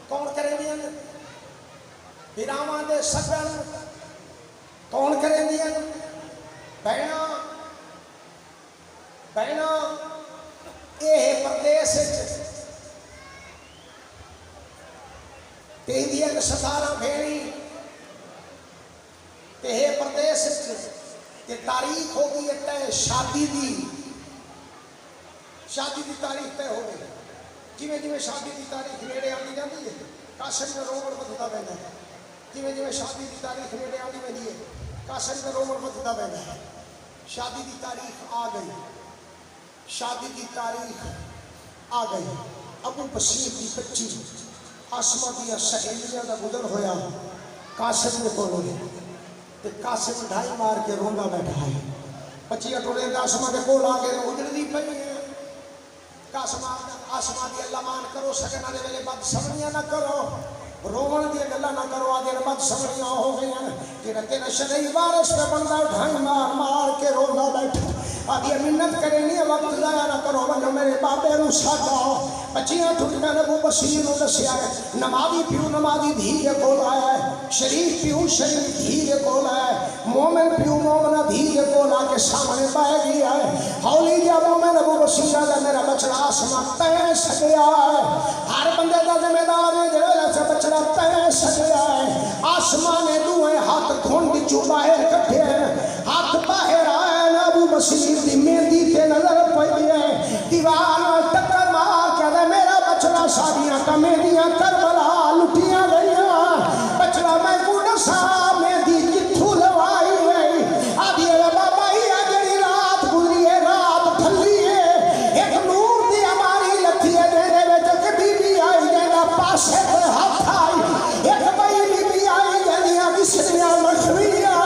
कौन करे दियां विरामा दे सगन कौन करे दियां बहना बहना ये प्रदेश तेंदियां 17 भेड़ी ते प्रदेश ते तारीख हो गई तय शादी की तारीख तय हो गई जिमें जिमें शादी की तारीख नेड़े आती जाती है काशन में रोमन बदलता पैदा है जिमें जिमें शादी की तारीख नेड़े आती पैदी है काशन में रोमन बदलता पैदा है शादी की तारीख आ गई शादी की तारीख आ गई अबू बशीर की बच्ची आसमा दिया सहेलियां का गुजर होया कासिम ने कोल ते कासिम ढाई मार के रोंदा बैठा है बच्चियां टोले आसमा के कोल आके उजड़दी पई है कासिम आसमा दी अल्लाह मान करो सगना दे वेले बद समझियां ना करो रोवण दी गल्लां ना करो आदे बद समझियां हो गई जेड़ा तेरा शरई वारिस पे बंदा ढाई मार मार के रोंदा बैठा आदि मिन्नत करे नहीं वक्त जाया ना करो वनो मेरे बाबे नु साडो बच्चियां ठुटियां ने अबू बशीर नु दस्या नमाजी पियो नमाजी धी कोल आया है शरीफ पियो शरीफ धी कोल आया है मोमिन पियो मोमिना धी कोल आके सामने बैठ गया है हौली जा मोमिन अबू बशीर दा मेरा बचड़ा आसमान तय सजया है हर बंदे दा जिम्मेदार है जेड़ा सा बचड़ा तय सजया है आसमान ने दुए हाथ धुंड चो बाहर कठे हाथ बाहर आए अबू बशीर दी मेहंदी ते नजर पई है दीवार टक्कर मार के मेरा बचड़ा सादियां का मेहंदियां करबला लुटियां गईयां बचड़ा मैं गुड़ सा मेहंदी किथू लवाई गई आदि बाबा ही जेड़ी रात गुजरी है रात ठल्ली है एक नूर दी हमारी लथी है जेदे विच एक बीबी आई जेदा पासे ते हाथ आई एक बई बीबी आई जेदियां विसरियां मखवियां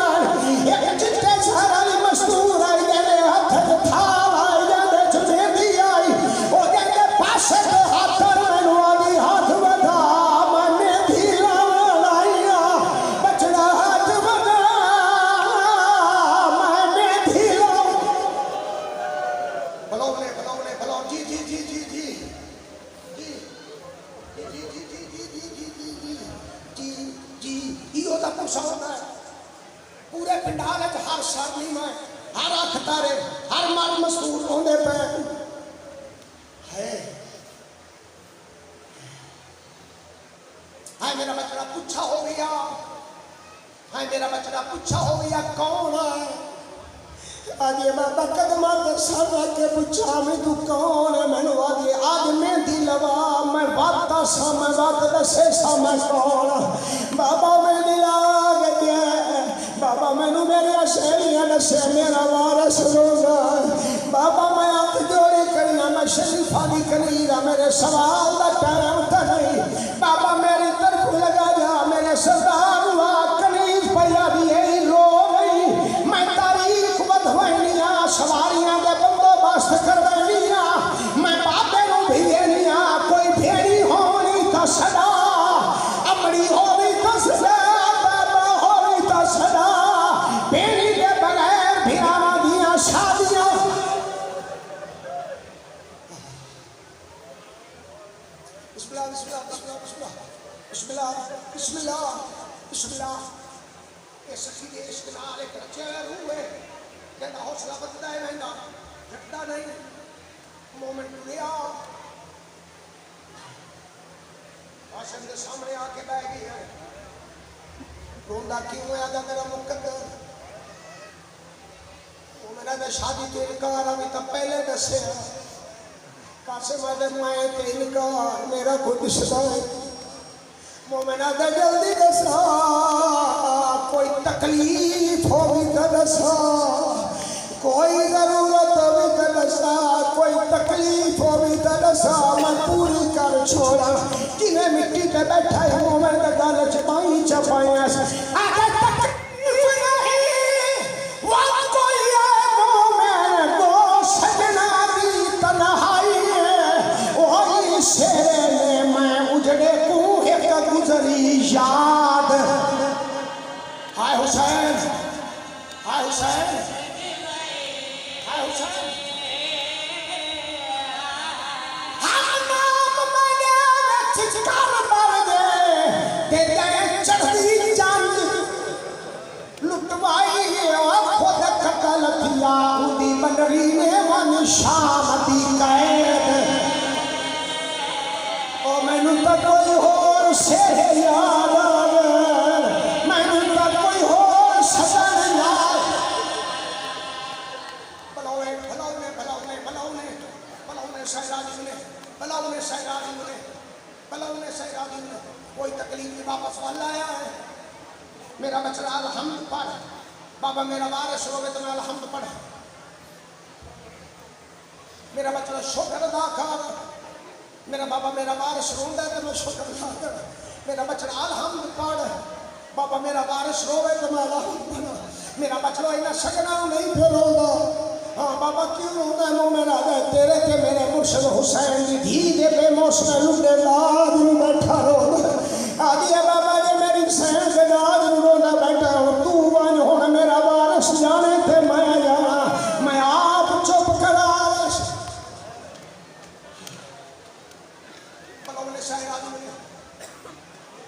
एक चिट्टे सारा मस्तूर आई जेदे हाथ थाल आई जेदे चमेली आई ओ जेदे पासे ते हाथ मैनू आदी हाथ वधा मैं भी लाइया बचड़ा हाथ वधा मैं भी बलो जी जी जी जी जी जी जी जी जी जी जी जी इहो दा कुछ होंदा है पूरे पिंडाल हर सरनी में हर अख तारे हर मर मस्तूर होंदे पे है हाय मेरा बचड़ा पूछा हो गया हाय मेरा बचड़ा पूछा हो गया कौन है आगे बाबा कदमा के सर के पूछा मैं तू कौन है मैनू आगे आज मेहंदी लवा मैं बात सा मैं बात दसे सा मैं कौन बाबा मेहंदी ला गया बाबा मैनू मेरे सहेलियां दसे मेरा वारिस रोगा बाबा मैं हाथ जोड़े करिया मैं शरीफा दी कलीरा मेरे सवाल का टाइम तो नहीं बाबा मेरी तरफ लगा जा मेरे सरदार हुआ कलीज पैया दी रो गई मैं तारीख बधवाइनिया सवारियां के बंदोबस्त करवाइनिया मैं बाबे नू भेजनिया कोई भेड़ी होनी तो सदा अमड़ी होनी तो सदा बाबा होनी तो सदा भेड़ी के बगैर भिरावा दिया शादियां बिस्मिल्लाह बिस्मिल्लाह बिस्मिल्लाह बिस्मिल्लाह बिस्मिल्लाह बिस्मिल्लाह ये सखी दे इश्क नाल एक रचे रूह है कहता हौसला बददा है रहंदा घटदा नहीं मोमेंट लिया भाषण के सामने आके बैठ गई है रोंदा क्यों है आदा मेरा मुकद्दर वो मेरा ने शादी के इनकार अभी तक पहले दसे कासिम आदम मैं ते इनकार मेरा खुद सदा मोमिना दा जल्दी दसा कोई तकलीफ होगी तो दसा कोई जरूरत होगी तो दसा कोई तकलीफ होगी तो दसा मैं पूरी कर छोड़ा जिन्हें मिट्टी पे बैठा है मोमेंट का गल च पाई चपाया आगे तकलीफ नहीं वक्त कोई है मोमेंट दो सजना दी तन्हाई है वही शेरे ने मैं उजड़े कुएं एक गुजरी याद हाय हुसैन हाय हुसैन हाय हुसैन बनरी ने मन शामती कैद ओ मैनू तो कोई होर से याद मैनू तो कोई होर सजन याद बलाउने बलाउने बलाउने बलाउने बलाउने शहराजी ने बलाउने शहराजी ने बलाउने शहराजी ने कोई तकलीफ नहीं वापस वाला आया है मेरा बचड़ा अलहम्द पढ़ बाबा मेरा वारिस हो गए तो मैं अलहम्द पढ़ मेरा बच्चा शुक्र अदा कर मेरा बाबा मेरा वारिस रोंदा है तो मैं शुक्र अदा कर मेरा बच्चा अलहम्द पढ़ बाबा मेरा वारिस रोवे तो मैं अलहम्द पढ़ मेरा बच्चा इन्हें सगना नहीं फिर रोंदा हाँ बाबा क्यों रोंदा नो मेरा तेरे के मेरे मुर्शिद हुसैन की धी दे बेमौसम लुटे लाद में बैठा रोंदा आदि है बाबा जे मेरी हुसैन के लाद में रोंदा बैठा हो तू वन हुण मेरा वारिस जाने थे मैं जाना मैं आप चुप करा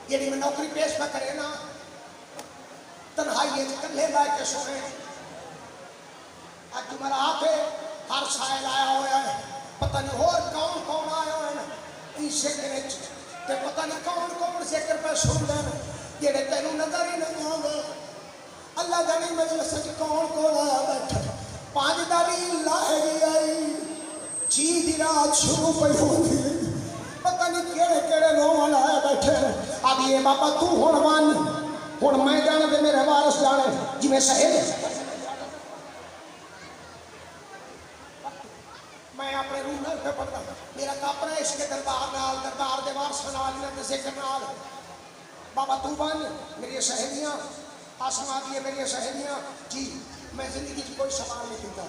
यदि मैं नौकरी पेश न करे ना तन्हाई कल्ले ला के सोने अज मेरा आके हर साल आया हुआ है पता नहीं होर कौन कौन आया हुआ है इस जिक्र ते पता नहीं कौन कौन जिक्र पे सुन लेन जेड़े तेनू नजर ही नहीं आवे अल्लाह जाने मजलिस च कौन कौन आया बैठा पांच दाली लाहरी आई जी दी रात शुरू पई होती पता नहीं केड़े केड़े रोवन आए बैठे आदि ये बाबा तू हुण वन हुण मैं जाने ते मेरे वारिस जाने जिवें सहेले मैं अपने रूम में पे पढ़दा मेरा कापरा इसके दरबार दे वारिस नाल ने जिक्र नाल बाबा तू वन मेरी सहेलियां आसमां दी मेरी सहेलियां जी मैं जिंदगी च कोई सवाल नहीं कीता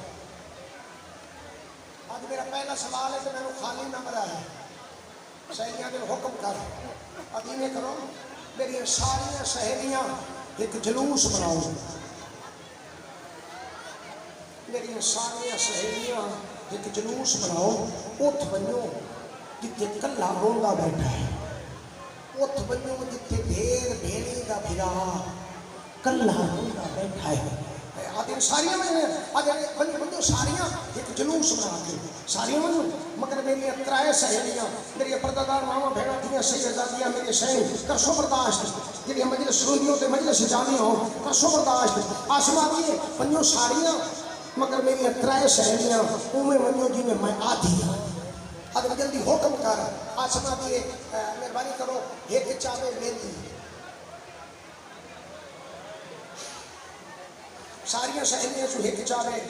आज मेरा पहला सवाल है कि मैंने खाली न मराया सहेलियां ने हुक्म कर अधीने करो मेरी सारिया सहेलियां एक जुलूस बनाओ मेरी सारिया सहेलियां एक जुलूस बनाओ उठ बनो जिथे कला रोंदा बैठा है उठ बनो जिथे ढेर भेड़ी का फिरा कला रोंदा बैठा है आदि सारियां बनो सारियां एक जुलूस बना के सारियां बनो मगर मेरी त्राए सहेलियां मेरी पर्दादार मामा भेड़ा थी सैयदादियां मेरे शहर करसो बर्दाश्त जी मजलिस सुनियो तो मजलिस जानी हो करसो बर्दाश्त आसमां दिए बनो सारियां मगर मेरी त्राए सहेलियां उमें बनो जिमें मैं आधी अगर जल्दी हुक्म कर आसमां दिए मेहरबानी करो एक चावे मेरी सारिया सहेलियां चो एक चावे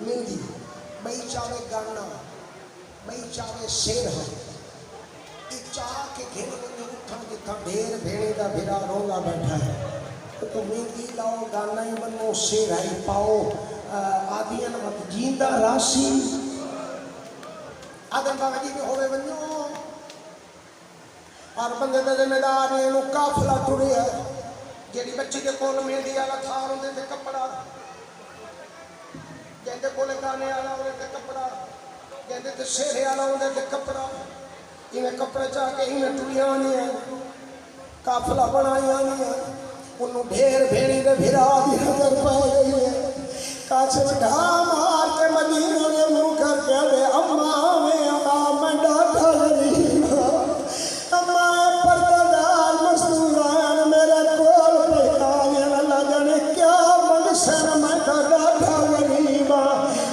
मेहंदी बई चावे गाना बई चावे शेर एक चाह के घेर में उठा जिथा ढेर भेड़े का भिरा रोंदा बैठा है तो मेहंदी लाओ गाना ही बनो शेर आई पाओ आदियन मत जींदा राशि आदम बाबा जी में होवे बनो और बंदे का जिम्मेदार ने काफिला टुरे है जेडी बच्ची के कोल मेहंदी वाला थार होंदे ते कपड़ा कहते कोले गाने वाला होंदे ते कपड़ा कहते ते शेरे वाला होंदे ते कपड़ा इवें कपड़े चाके इवें टुरियां ने काफिला बनाया ने उन्होंने ढेर भेड़ी दे भिरा दी नजर पा गई है काश ढा मार के मदीने में मुंह कर के अम्मा में अम्मा मैं डाटा गरीब अम्मा पर्दादार मस्तूरान मेरा कोल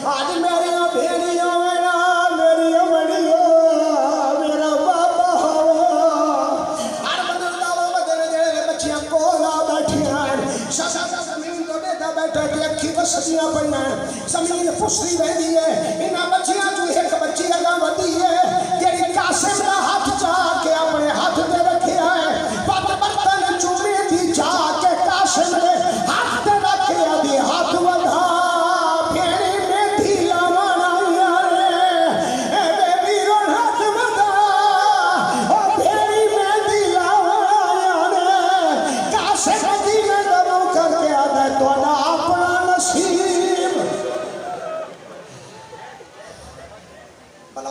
आज मेरी भेड़िया मेरा मेरी बड़िया मेरा बाबा हर बदल बच्चियां कोला बैठिया जमीन बैठा के अखी बसदियां पईयां जमीन पुसरी रही है इन्हां बच्चियां चो एक बच्ची अगा वधी है जेड़ी कासिम दा हाथ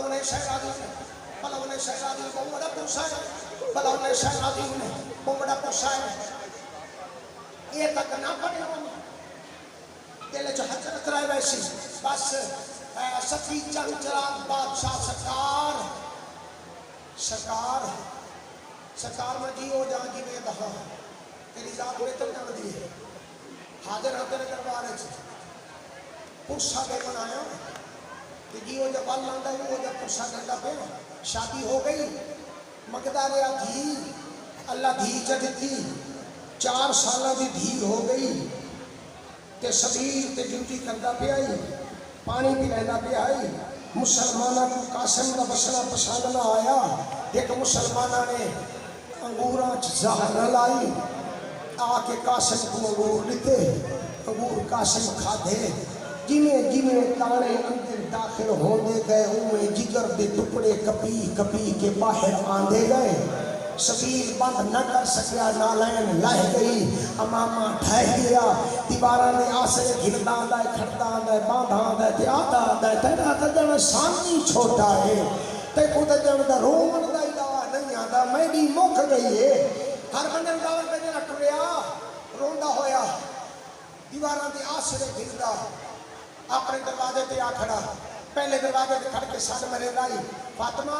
बलौने शहरादी ने बलौने शहरादी बोमड़ा पुसाए बलौने शहरादी ने बोमड़ा पुसाए ये तक ना पड़े दिल च हजरत रहे वैसी बस सफी चंद चराग बादशाह सरकार सरकार सरकार में जी हो जा जी वे दफा तेरी जात में तो कर दी हाजिर हो तेरे दरबार पुरसा के बनाया कि जी वो जब बल आंदा है वो जब पुरसा करता पे शादी हो गई मगदा रहा धी अल्लाह धी च दी 4 साल की धी हो गई ते सबीर ते ड्यूटी करता पे आई पानी पिलाना पे आई मुसलमाना को कासिम का बसना पसंद ना आया एक मुसलमाना ने अंगूरा जहर लाई आके कासिम को अंगूर लिते अंगूर कासिम खाधे जिमें जिमें ताने अंदर दाखिल होते गए उनमें जिगर के टुकड़े कपी कपी के बाहर आंदे गए सबील बंद न कर सकिया नालैन लह गई अमामा ढह गया दीवारा ने आसरे घिरदा आंदा खड़दा आंदा बांधा आंदा ते आता आंदा तेरा तो जन सानी छोटा है ते को तो जन दा रोमन दा इलावा नहीं आंदा मैडी मुक गई है हर बंदे दावर पे जना टुरिया रोंदा होया दीवारा दे आसरे घिरदा अपने दरवाजे पे आ खड़ा पहले दरवाजे पे खड़ के सद मरे लाई फातिमा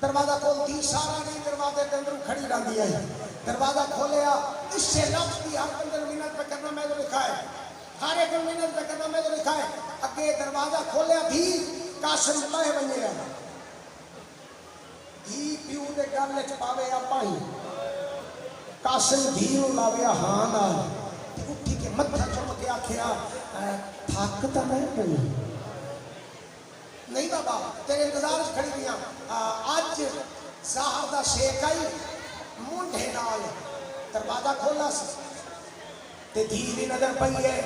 दरवाजा खोलती सारा नहीं दरवाजे के अंदर खड़ी रहती है दरवाजा खोलिया इससे लफ्ज भी हर बंदे मिनट पे करना मैं तो लिखा है हर एक मिनट पे करना मैं तो लिखा है अगे दरवाजा खोलिया भी कासिम पाए बने धी प्यू दे गल च पावे आपा ही कासिम धी नु लावे हां ना उठी के मत्था चुम के आखिया थक तो मैं पई नहीं बाबा तेरे इंतजार खड़ी हुई अज ज़हर दा शेक आई मुंडे नाल दरवाजा खोला ते धी दी नजर पई है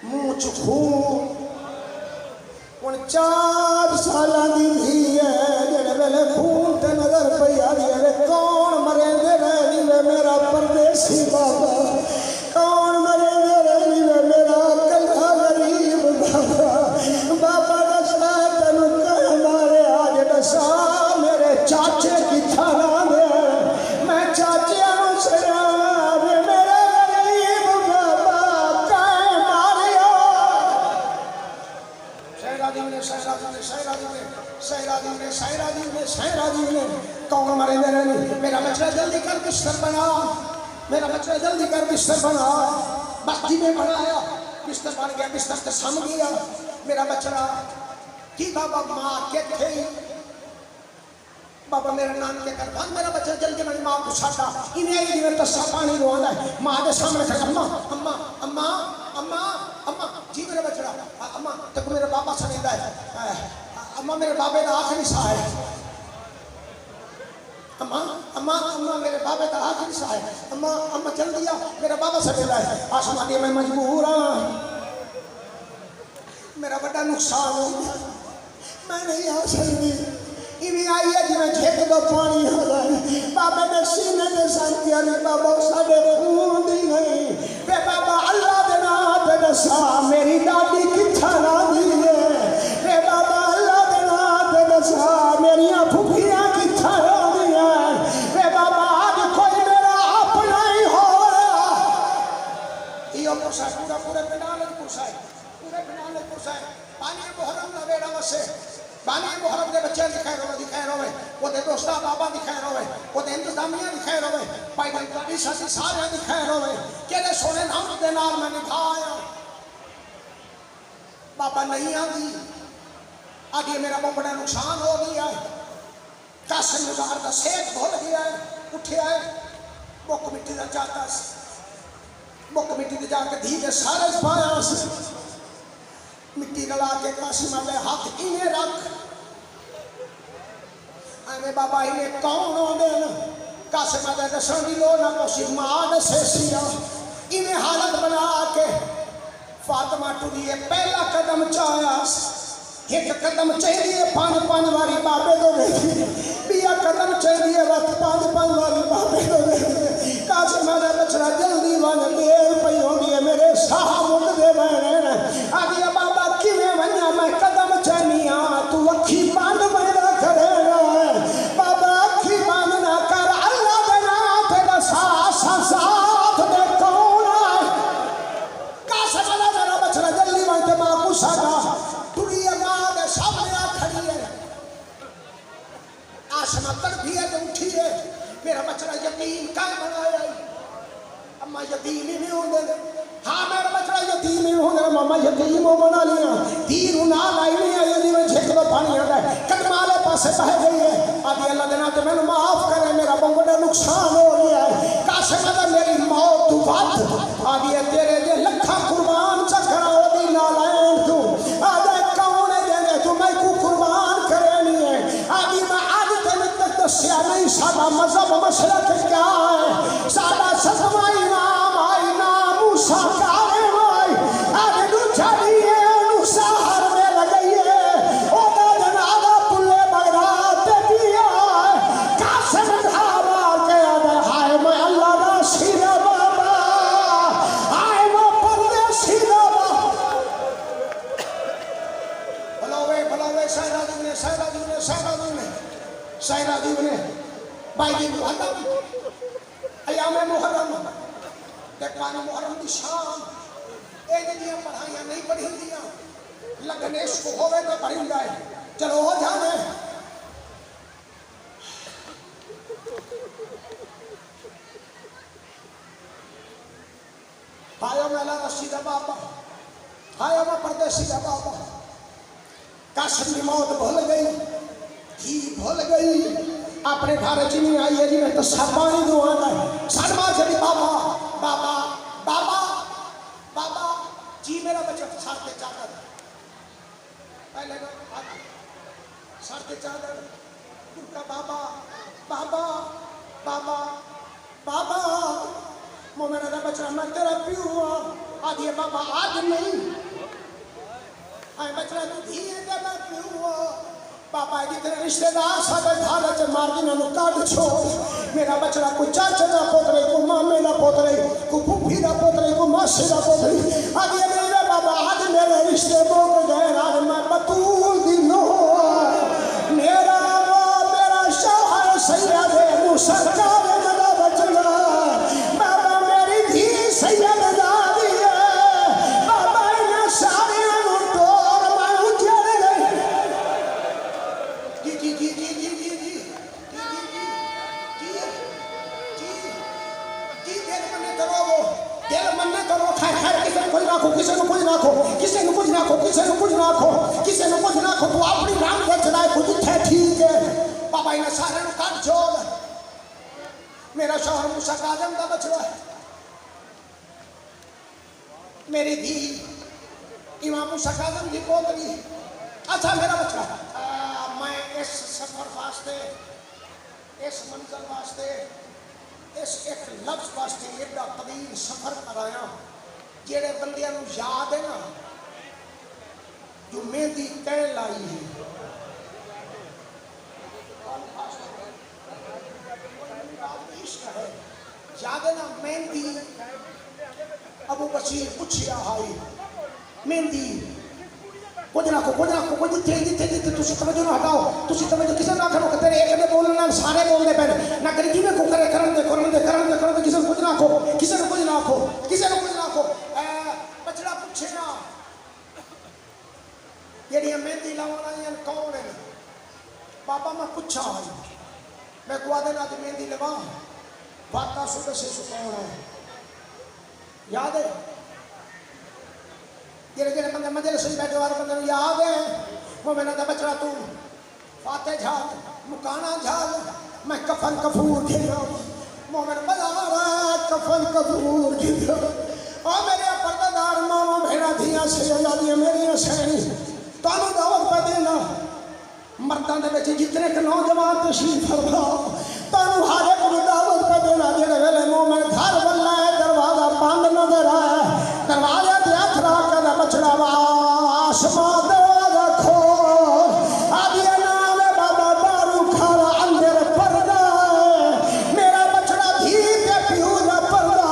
मुंह च खून हुण 4 साल दी धी है जेड़े वेले खून ते नजर पई आ रे कौन मरेंदे रहे वे मेरा परदेसी बाबा कौन मरेंदे रहे वे मेरा कल्ला गरीब बाबा बाबा मेरे चाचे की थाना में मैं चाचे सड़ा मेरे गरीब बाबा काहे मारिया शहरादी ने शहरादी ने शहरादी ने शहरादी ने शहरादी ने शहरादी ने कौन मरे मेरे नहीं मेरा बच्चा जल्दी कर बिस्तर बना मेरा बच्चा जल्दी कर बिस्तर बना बस्ती में बनाया बिस्तर बन गया बिस्तर से सम गया मेरा बच्चा की बाबा माँ के थे बाबा मेरा नाम के कर मेरा बच्चा जल्दी मेरी माँ को छाटा इन्हें जिन्हें तस्सा पानी रोना है माँ के सामने खड़ा अम्मा अम्मा अम्मा अम्मा अम्मा जी मेरा बच्चा अम्मा तक मेरे बाबा से नहीं है अम्मा मेरे बाबे का आखिरी सा है अम्मा अम्मा अम्मा मेरे बाबे का आखिरी सा है अम्मा अम्मा जल्दी आ मेरा बाबा से मिला है आसमानी मैं मजबूर हाँ मेरा बड़ा नुकसान हो गया मैं नहीं आ सकती इवी आई है जिवें झेक दो पानी हो गए बाबे ने सीने दे शांति अली बाबा साडे खून दी नहीं वे बाबा अल्लाह दे नाम ते दसा मेरी दादी किथा ना दी है वे बाबा अल्लाह दे नाम ते दसा मेरियां फुफियां किथा ना दी है वे बाबा आज कोई मेरा अपना ही हो यो पुसा पूरा पूरे पिंडाल पुसा पूरे पिंडाल पुसा पानी मुहर्रम दा वेड़ा वसे बानी मुहर्रम के बच्चे दिखाए रोवे वो दे दोस्ता बाबा दिखाए रोवे वो दे इंतजामिया दिखाए रोवे भाई भाई कभी साथी सारे दिखाए रोवे केले सोने नाम दे नाल मैं निभाया बाबा नहीं आंदी आगे मेरा बहुत बड़ा नुकसान हो गया है कासिम गुजार का सेक भूल गया है उठे आए मुक मिट्टी का जाता मुक मिट्टी के जाके धी के सारे पाया मिट्टी गला के कासिम में हाथ इन्हें रख आने बाबा इन्हें कौन हो देना कासिम में दसन दी लो ना कोशिश मान से सिया इन्हें हालत बना के फातिमा टुरिए पहला कदम चाया एक कदम चाहिए 5 वारी बाबे को देखी बिया कदम चाहिए वक्त 5 वारी बाबे को देखी कासिम में बचरा जल्दी वन देर पई होगी है मेरे साह मुक दे बहन आगे बाबा किवें वन्या मैं कदम चनिया काशमा तड़फी है तो उठी है मेरा बचड़ा यतीम कल बनाया अम्मा यतीम ही नहीं होंगे हाँ मेरा बचड़ा यतीम ही होंगे मामा यतीम हो बना लिया तीर ना लाई नहीं आई जी में झेक दो पानी आता है कदमाले पासे बह गई है आदि अल्लाह देना तो मैंने माफ करे मेरा बहुत बड़ा नुकसान हो गया है काशमा दा मेरी मौत वध आदि तेरे जे लखा कुर्बान चखरा ओदी नालायन तू आदि कौन देने तू मैं को कुर्बान करे नहीं है आदि मैं आज तक दस्या नहीं सादा मजहब मसलक क्या है सादा सतवा इमाम आई ना मूसा कारे भाई आदि तू छड़िए मूसा हर में लगई है ओ जनादा पुल्ले बगदाद ते दिया कासम धावा के आदि हाय मैं अल्लाह दा सीरा बाबा हाय मैं परदेसी बाबा भलावे शायरादी ने भाई जी मुहर्रम अयाम मुहर्रम देखवानी मुहर्रम की शाम ए जिन्दियां पढ़ाइयां नहीं पढ़ी दियां लगन इश्क होवे तो पढ़ी जाए चलो हो जाने हाय मेला रशीदा बाबा हाय मैं परदेसी दा बाबा काशम की मौत भूल गई ही भूल गई अपने घर च नहीं आई है जी मैं तो सापानी दुआ है सरमा चली बाबा बाबा बाबा बाबा जी मेरा बच्चा सर पे चादर पहले सर पे चादर उनका बाबा बाबा बाबा बाबा मोमेरा का बच्चा मैं तेरा प्यू हुआ आदि बाबा आज नहीं आए बच्चा तू धीरे दे मैं प्यू हुआ पापा जी तेरे रिश्तेदार सारे घर च मार दिना नु काट छोड़ मेरा बचड़ा को चाचा दा पोतरे को मामे दा पोतरे को फूफी दा पोतरे को मासी दा पोतरे आदि मेरे बाबा आज मेरे रिश्ते बोक गए आज मैं बतूल दी नो मेरा शौहर सैयद मूसा का मेरा बचड़ा बाबा मेरी धी सैयद दादी है बाबा इन सारे नु तोड़ मैं उजड़ गई किसी को कुछ नाखो किसी को कुछ नाखो किसी को कुछ नाखो किसी को कुछ नाखो तू अपनी राम के चढ़ाए खुद थे ठीक है बाबा इन सारे नु काट छोड़ मेरा शौहर मूसा काजम का बचड़ा है मेरी धी इमाम मूसा काजम की पोतरी अच्छा मेरा बचड़ा मैं इस सफर वास्ते इस मंजिल वास्ते इस एक लफ्ज वास्ते एडा तवील सफर कराया जेड़े बंदियां नु याद है ना जो मेहंदी कह लाई है याद है ना मेहंदी अबू बशीर पूछिया हाई मेहंदी कुछ ना कुछ जिथे तुसी तवज्जो ना हटाओ तुसी तवज्जो किसे ना करो तेरे एक ने बोलना सारे बोलने पे ना करी जिਵੇਂ को करे करन दे किसे कुछ ना को किसे को कुछ ना को बचड़ा पूछे ना जेडी मेहंदी लावन आईयां कौन है बाबा मैं पूछा मैं को आदे ना मेहंदी लवा बाता सुबह से कौन है याद है जेड़े बंदे मजे सही बैठे वाले बंदे याद है वो मैंने तो बचड़ा तू फाते झाल मुकाना झाल मैं कफन कफूर खेलो वो मैंने बजा रहा कफन कफूर खेलो और मेरे पर्दादार मामा भेड़ा धिया से आजादी मेरी सैनी तानू दावत पे देना मर्दां दे विच जितने के नौजवान तशरीफ फरमाओ तानू हर एक को दावत पे देना जेड़े वेले मोमेन घर वल्ला है दरवाजा बंद नजर आया दरवाजे ते हथ रख के बचड़ा आसमान दरवाजा खोल आदि नाम बाबा दारू खाला अंदर पर्दा मेरा बचड़ा धी ते पियो दा पर्दा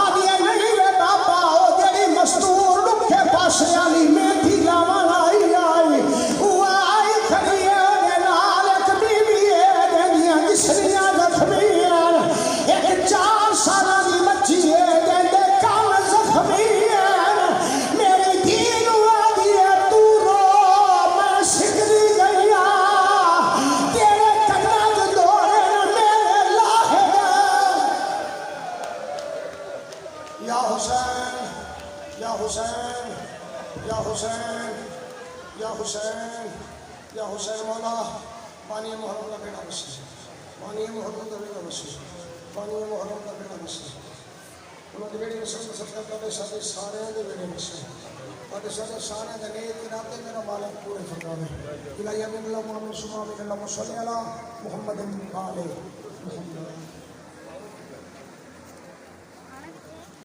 आदि नहीं रे बाबा ओ जेड़ी मस्तूर लुके पासे वाली मेथी लावन आई वो आई खड़ी है नाल एक बीवी है देंदियां किसनियां जख्मी एक 4 साल की बच्ची है देंदे कान जख्मी तू रो मौला पानी मुहर्रम का बेड़ा बसे, पानी मुहर्रम का बेड़ा बसे, पानी मुहर्रम का बेड़ा बसे। उन्होंने बेड़े बसे सबका कदे सारे सारे दे बेड़े बसे, कदे सारे सारे दे नेक इरादे मेरा मालिक पूरे फरमावे। इलाही अल्लाह मोहम्मद सुमा में अल्लाह मुसल्ली अला मुहम्मद आले